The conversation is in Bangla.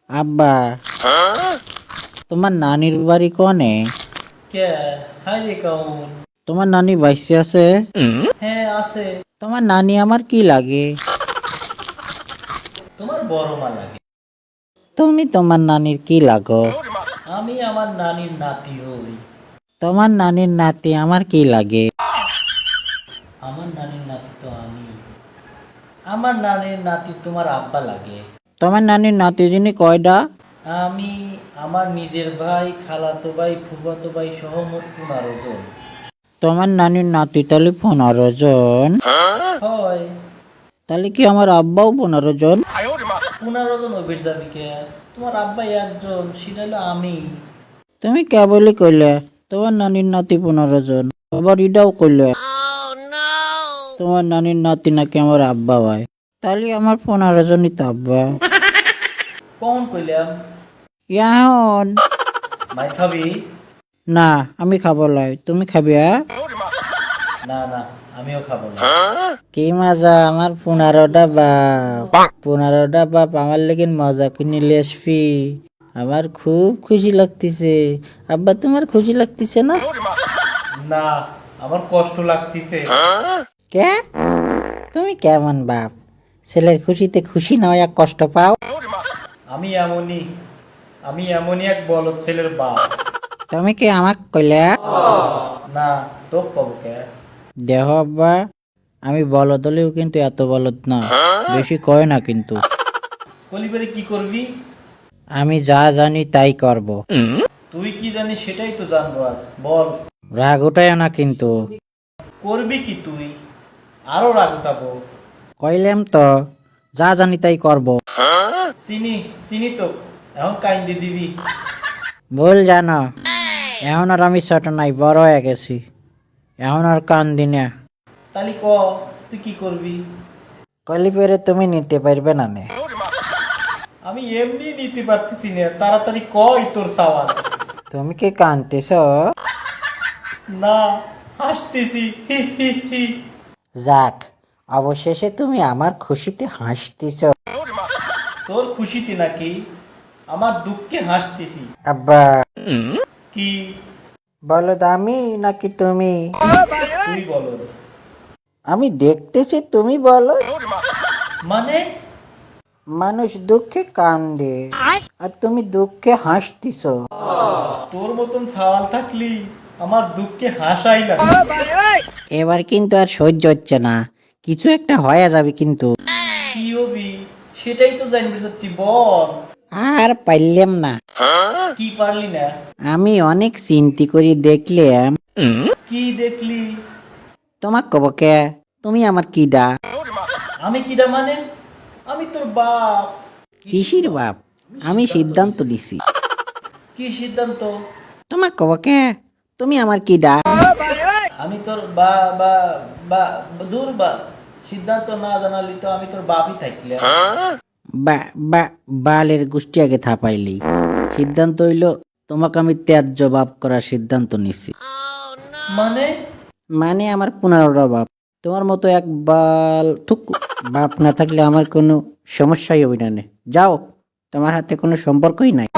আব্বা, তোমার নানির বাড়ি কোনে? কে হাই রে কাউন? তোমার নানি বাইসে আছে? হ্যাঁ আছে। তোমার নানি আমার কি লাগে? তোমার বড় মা লাগে। তুমি তোমার নানির কি লাগো? আমি আমার নানির নাতি হই। তোমার নানির নাতি আমার কি লাগে? আমার নানির নাতি তো আমি। আমার নানির নাতি তোমার আব্বা লাগে। তোমার নানির নাতি যিনি কয়টা? আমি, আমার নিজের ভাই, খালাতো ভাই, ফুফাতো ভাই সহ মোট 15 জন। তোমার নানির নাতি তাহলে 15 জন? হয়। তাহলে কি আমার আব্বাও 15 জন? 15 জন ওই যাবি কে? তোমার আব্বাই একজন, সেটা হলো আমি। তুমি কেবলই কইলে তোমার নানির নাতি 15 জন, আবার এটাও কইলে তোমার নানির নাতি নাকি আমার আব্বা হয়। তাহলে আমার 15 জনই তো আব্বা। কখন কইলাম? এখন ভাই খাবি? না, আমি খাবো লাই, তুমি খাবি? না না, আমিও খাবো না। কি মজা, আমার 15টা বাপ আমার লেগিন মজা কিনে আসবি। আমার খুব খুশি লাগতেছে। আব্বা, তোমার খুশি লাগতেছে না? না, আমার কষ্ট লাগতেছে। কে? তুমি কেমন বাপ, ছেলের খুশিতে খুশি না হইয়া কষ্ট পাও? আমি এমনই, আমি এমনই এক বলদ ছেলের বাপ। তুমি কি আমাক কইলে? না, তোর কব কে? দেহ আব্বা, আমি বলদ হলেও কিন্তু এত বলদ না, বেশি কয় না কিন্তু। কলিবারে কি করবি? আমি যা জানি তাই করব। তুই কি জানিস সেটাই তো জানবো আজ, বল। রাগ উঠায় না কিন্তু। করবি কি তুই? আরো রাগ উঠাবো। কইলাম তো, যা জানি তাই করব। চিনি চিনি তো, এখন কাইন্দি দিবি। ভুল জানো, এখন আর আমি ছোট নাই, বড় হয়ে গেছি। এখন আর কান্দি না। তালি ক, তুই কি করবি? কলি পেরে তুমি নিতে পারবে না নে। আমি এমনি নিতে পারতেছি না, তাড়াতাড়ি কই তোর সওয়াল। তুমি কি কানতেছ? না, হাসতেছি, হি হি হি। যাক, অবশেষে তুমি আমার খুশিতে হাসতেছ। তোর খুশিতে নাকি আমার দুঃখে হাসতেছি। আব্বা, কি? বলো তো আমি নাকি তুমি? তুই বলো। আমি দেখতেছি তুমি বলো। মানে? মানুষ দুঃখে কান্দে আর তুমি দুঃখে হাসতেছ। তোর মতন সওয়াল থাকলি আমার দুঃখে হাসাই না। এবার কিন্তু আর সহ্য হচ্ছে না, কিছু একটা হয়ে যাবে কিন্তু। কি হবি সেটাই তো জানতে চাচ্ছি, বল। আর পাইলাম না। কি পারলি না? আমি অনেক চিন্তা করি দেখলাম। কি দেখলি? তোমাক কব কে, তুমি আমার কিডা? আমি কিটা মানে? আমি তোর বাপ। কিসির বাপ? আমি সিদ্ধান্ত দিছি। কি সিদ্ধান্ত? তোমাক কব কে, তুমি আমার কিডা? আমি তোর বা বা বা দূর বা, সিদ্ধান্ত না জানালি তো আমি তোর বাপই থাকলে। বা বা বালের গোষ্ঠী আগে থাপাইলি। সিদ্ধান্ত হইল তোমাকে আমি ত্যায্য বাপ করার সিদ্ধান্ত নিছি। মানে? মানে আমার 15টা বাপ, তোমার মতো এক বাল থুকু বাপ না থাকলে আমার কোনো সমস্যাই হবে না নে। যাও, তোমার হাতে কোনো সম্পর্কই নাই।